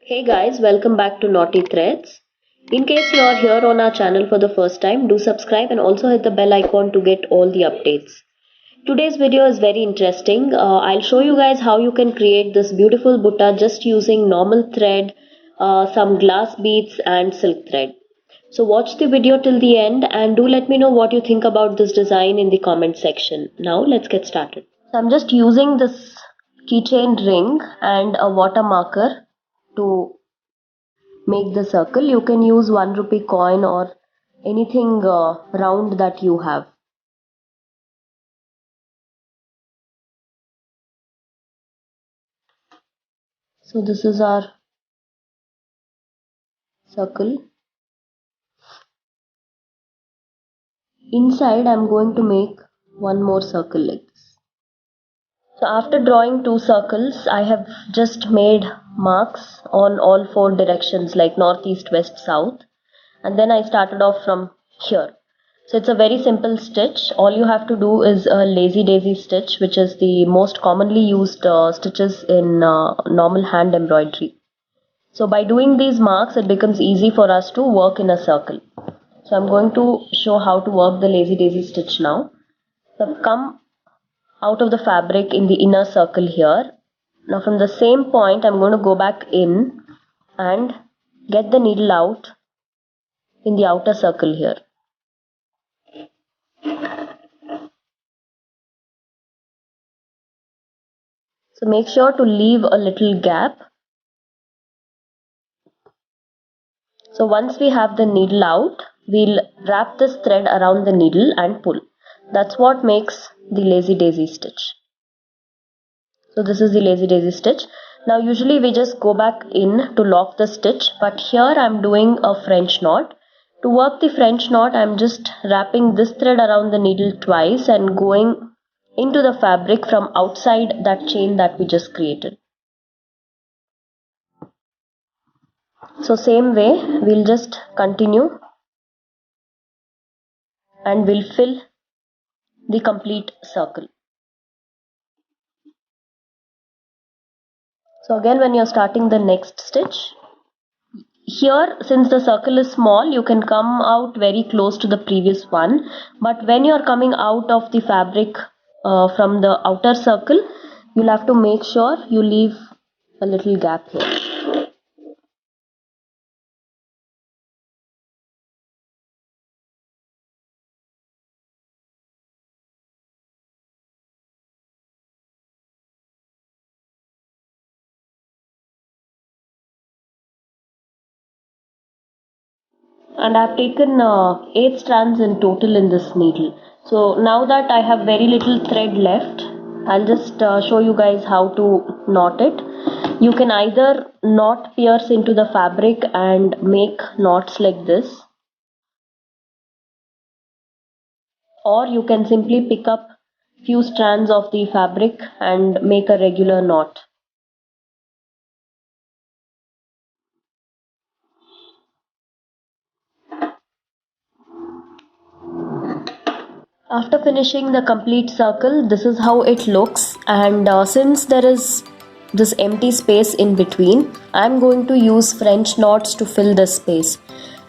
Hey guys, welcome back to Naughty Threads. In case you are here on our channel for the first time, do subscribe and also hit the bell icon to get all the updates. Today's video is very interesting. I'll show you guys how you can create this beautiful butta just using normal thread, some glass beads and silk thread. So watch the video till the end and do let me know what you think about this design in the comment section. Now let's get started. So I'm just using this keychain ring and a water marker to make the circle. You can use 1 rupee coin or anything round that you have. So this is our circle. Inside I'm going to make one more circle like this. So after drawing two circles, I have just made marks on all four directions like north, east, west, south, and then I started off from here. So it's a very simple stitch. All you have to do is a lazy daisy stitch, which is the most commonly used stitches in normal hand embroidery. So by doing these marks, it becomes easy for us to work in a circle. So I'm going to show how to work the lazy daisy stitch now. So I've come out of the fabric in the inner circle here. Now from the same point, I'm going to go back in and get the needle out in the outer circle here. So make sure to leave a little gap. So once we have the needle out, we'll wrap this thread around the needle and pull. That's what makes the lazy daisy stitch. So this is the lazy daisy stitch. Now usually we just go back in to lock the stitch, but here I'm doing a French knot. To work the French knot, I'm just wrapping this thread around the needle twice and going into the fabric from outside that chain that we just created. So same way, we'll just continue and we'll fill the complete circle. So again, when you're starting the next stitch, here since the circle is small, you can come out very close to the previous one, but when you're coming out of the fabric from the outer circle, you'll have to make sure you leave a little gap here. And I've taken 8 strands in total in this needle. So now that I have very little thread left, I'll just show you guys how to knot it. You can either knot pierce into the fabric and make knots like this, or you can simply pick up few strands of the fabric and make a regular knot. After finishing the complete circle, this is how it looks, and since there is this empty space in between, I'm going to use French knots to fill this space.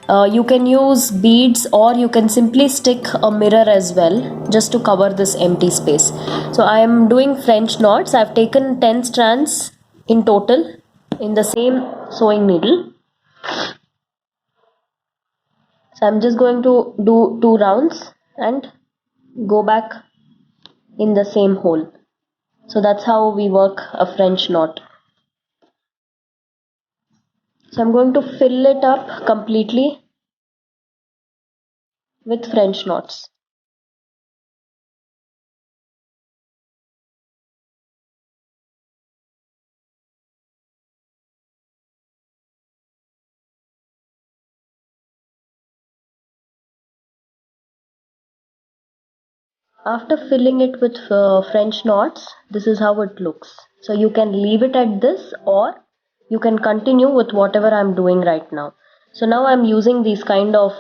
You can use beads or you can simply stick a mirror as well just to cover this empty space. So I am doing French knots. I've taken 10 strands in total in the same sewing needle. So I'm just going to do 2 rounds and go back in the same hole. So that's how we work a French knot. So I'm going to fill it up completely with French knots. After filling it with French knots, this is how it looks. So you can leave it at this or you can continue with whatever I'm doing right now. So now I'm using these kind of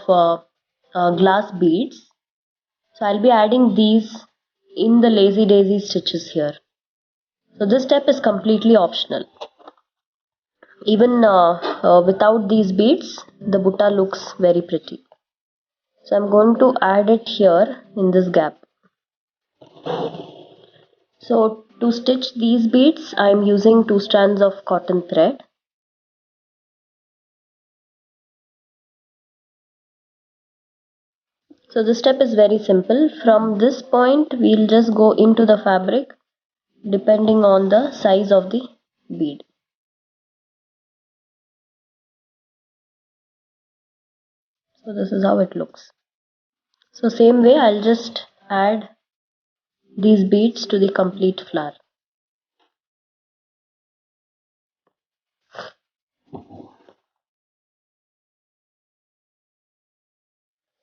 glass beads. So I'll be adding these in the lazy daisy stitches here. So this step is completely optional. Even without these beads, the butta looks very pretty. So I'm going to add it here in this gap. So to stitch these beads, I'm using 2 strands of cotton thread. So this step is very simple. From this point, we'll just go into the fabric depending on the size of the bead. So this is how it looks. So same way, I'll just add these beads to the complete flower.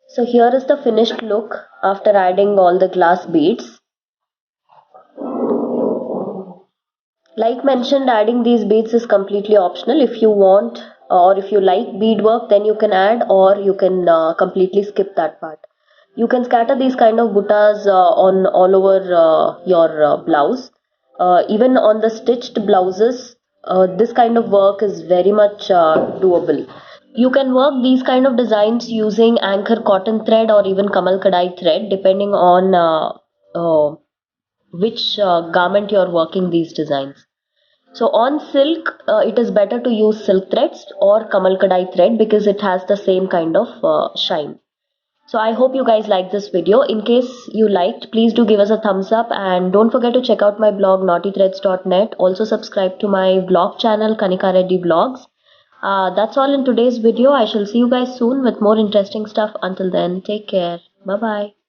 So here is the finished look after adding all the glass beads. Like mentioned, adding these beads is completely optional. If you want or if you like beadwork, then you can add, or you can completely skip that part. You can scatter these kind of buttas on all over your blouse. Even on the stitched blouses, this kind of work is very much doable. You can work these kind of designs using anchor cotton thread or even kamal kadai thread, depending on which garment you're working these designs. So on silk, it is better to use silk threads or kamal kadai thread because it has the same kind of shine. So I hope you guys liked this video. In case you liked, please do give us a thumbs up and don't forget to check out my blog naughtythreads.net. Also subscribe to my vlog channel Kanika Reddy Vlogs. That's all in today's video. I shall see you guys soon with more interesting stuff. Until then, take care. Bye bye.